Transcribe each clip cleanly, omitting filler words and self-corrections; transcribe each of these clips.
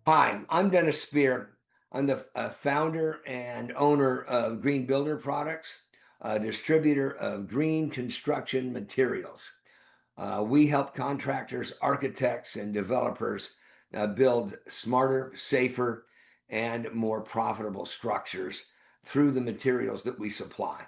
Hi, I'm Dennis Speer. I'm the founder and owner of Green Builder Products, a distributor of green construction materials. We help contractors, architects, and developers build smarter, safer, and more profitable structures through the materials that we supply.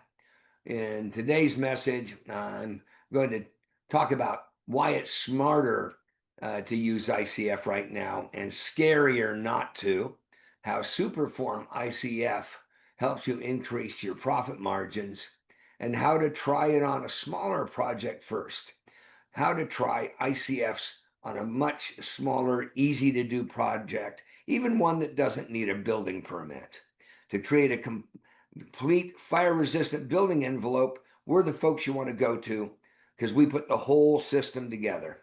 In today's message, I'm going to talk about why it's smarter to use ICF right now and scarier not to, how Superform ICF helps you increase your profit margins, and how to try it on a smaller project first, how to try ICFs on a much smaller, easy to do project, even one that doesn't need a building permit. To create a complete fire resistant building envelope, we're the folks you want to go to because we put the whole system together.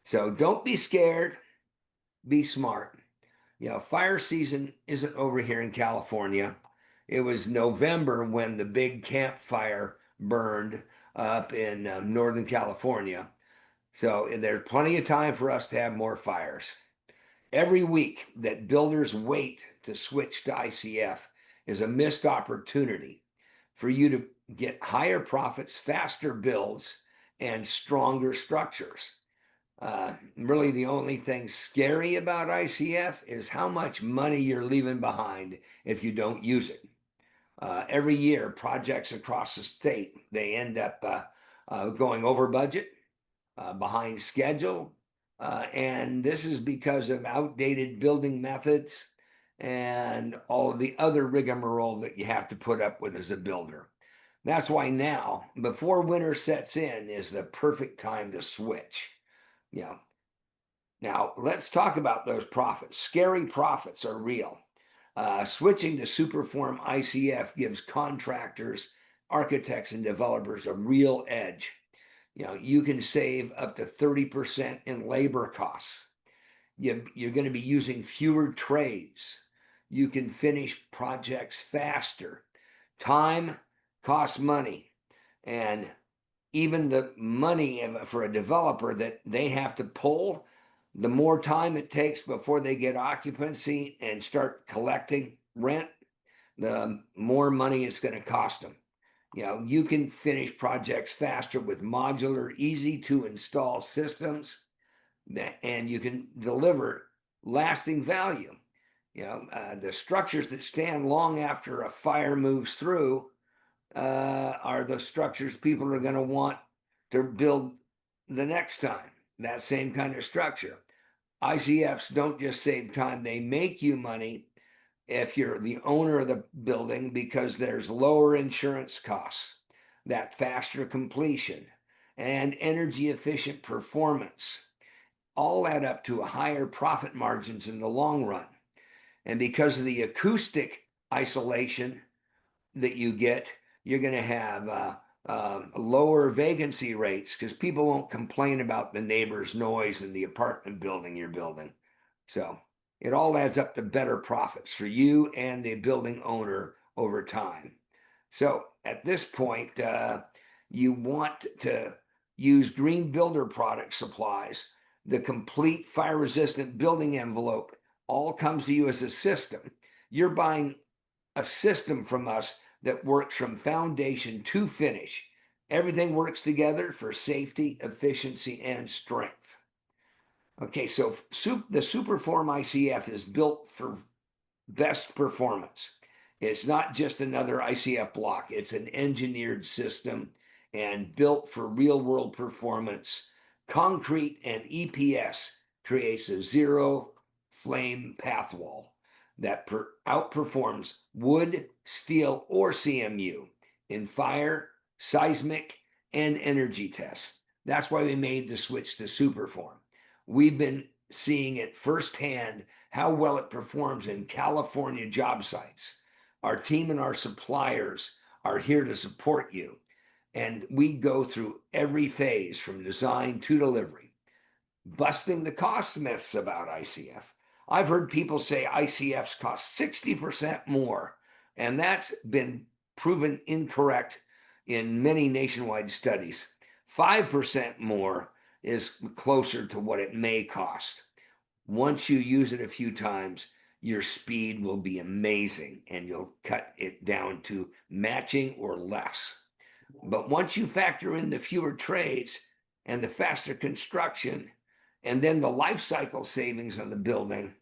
So don't be scared, be smart. Fire season isn't over here in California. It was November when the big campfire burned up in Northern California. So there's plenty of time for us to have more fires. Every week that builders wait to switch to ICF is a missed opportunity for you to get higher profits, faster builds, and stronger structures. Really, the only thing scary about ICF is how much money you're leaving behind if you don't use it. Every year, projects across the state, they end up going over budget, behind schedule, and this is because of outdated building methods and all of the other rigmarole that you have to put up with as a builder. That's why now, before winter sets in, is the perfect time to switch. Yeah. Now, let's talk about those profits. Scary profits are real. Switching to Superform ICF gives contractors, architects, and developers a real edge. You can save up to 30% in labor costs. You're going to be using fewer trades. You can finish projects faster. Time costs money. And even the money for a developer that they have to pull, the more time it takes before they get occupancy and start collecting rent, the more money it's going to cost them. You can finish projects faster with modular, easy to install systems, and you can deliver lasting value. The structures that stand long after a fire moves through are the structures people are going to want to build the next time. That same kind of structure. ICFs don't just save time, they make you money if you're the owner of the building because there's lower insurance costs, that faster completion, and energy efficient performance all add up to higher profit margins in the long run. And because of the acoustic isolation that you get, you're going to have lower vacancy rates because people won't complain about the neighbor's noise in the apartment building you're building. So it all adds up to better profits for you and the building owner over time. So at this point, you want to use Green Builder product supplies. The complete fire resistant building envelope all comes to you as a system. You're buying a system from us that works from foundation to finish. Everything works together for safety, efficiency, and strength. Okay, so the Superform ICF is built for best performance. It's not just another ICF block. It's an engineered system and built for real world performance. Concrete and EPS creates a zero flame path wall that outperforms wood, steel, or CMU in fire, seismic, and energy tests. That's why we made the switch to Superform. We've been seeing it firsthand how well it performs in California job sites. Our team and our suppliers are here to support you. And we go through every phase from design to delivery, busting the cost myths about ICF. I've heard people say ICFs cost 60% more, and that's been proven incorrect in many nationwide studies. 5% more is closer to what it may cost. Once you use it a few times, your speed will be amazing and you'll cut it down to matching or less. But once you factor in the fewer trades and the faster construction, and then the life cycle savings on the building,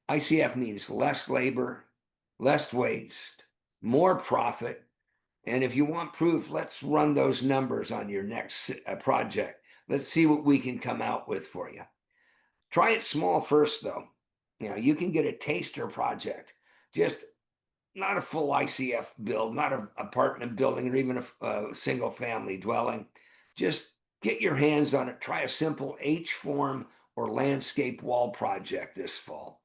ICF means less labor, less waste, more profit. And if you want proof, let's run those numbers on your next project. Let's see what we can come out with for you. Try it small first, though. You can get a taster project, just not a full ICF build, not an apartment building or even a single family dwelling. Just get your hands on it. Try a simple H-form or landscape wall project this fall.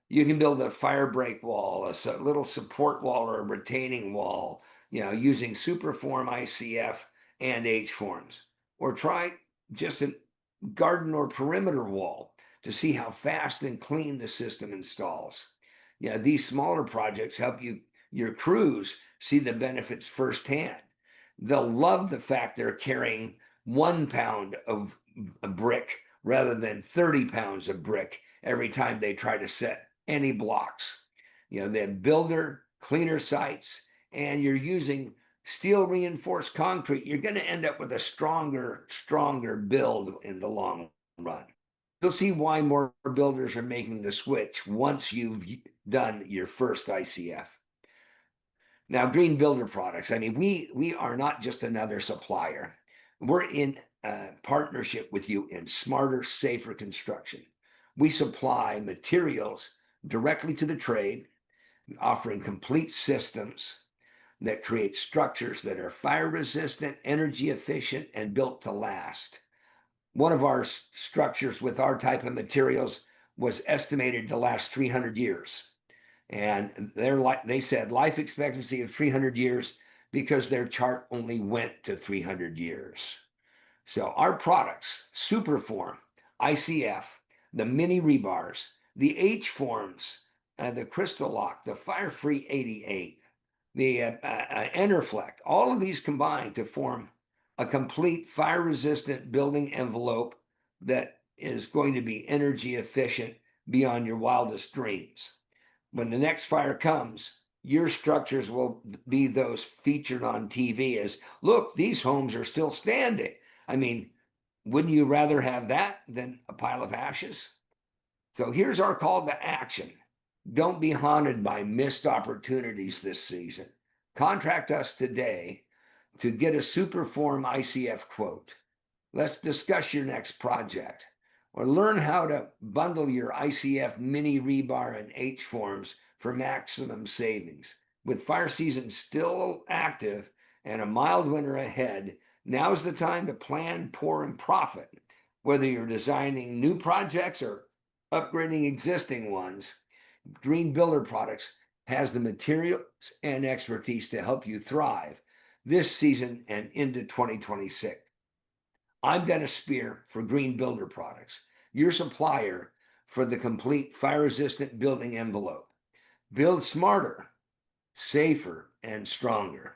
You can build a fire break wall, a little support wall or a retaining wall, using Superform ICF and H-forms. Or try just a garden or perimeter wall to see how fast and clean the system installs. These smaller projects help your crews see the benefits firsthand. They'll love the fact they're carrying 1 pound of a brick rather than 30 pounds of brick every time they try to set any blocks. They have builder, cleaner sites, and you're using steel reinforced concrete. You're going to end up with a stronger build in the long run. You'll see why more builders are making the switch once you've done your first ICF. Now, Green Builder Products, we are not just another supplier. We're in partnership with you in smarter, safer construction. We supply materials directly to the trade, offering complete systems that create structures that are fire resistant, energy efficient, and built to last. One of our structures with our type of materials was estimated to last 300 years. And they said life expectancy of 300 years because their chart only went to 300 years. So our products, Superform, ICF, the Mini Rebars, the H-forms, the Crystal Lock, the Fire-Free 88, the Enerflect, all of these combine to form a complete fire-resistant building envelope that is going to be energy efficient beyond your wildest dreams. When the next fire comes, your structures will be those featured on TV as, look, these homes are still standing. Wouldn't you rather have that than a pile of ashes? So here's our call to action. Don't be haunted by missed opportunities this season. Contract us today to get a Superform ICF quote. Let's discuss your next project, or learn how to bundle your ICF Mini Rebar and H-forms for maximum savings. With fire season still active and a mild winter ahead, now's the time to plan, pour, and profit. Whether you're designing new projects or upgrading existing ones, Green Builder Products has the materials and expertise to help you thrive this season and into 2026. I'm Dennis Speer for Green Builder Products, your supplier for the complete fire-resistant building envelope. Build smarter, safer, and stronger.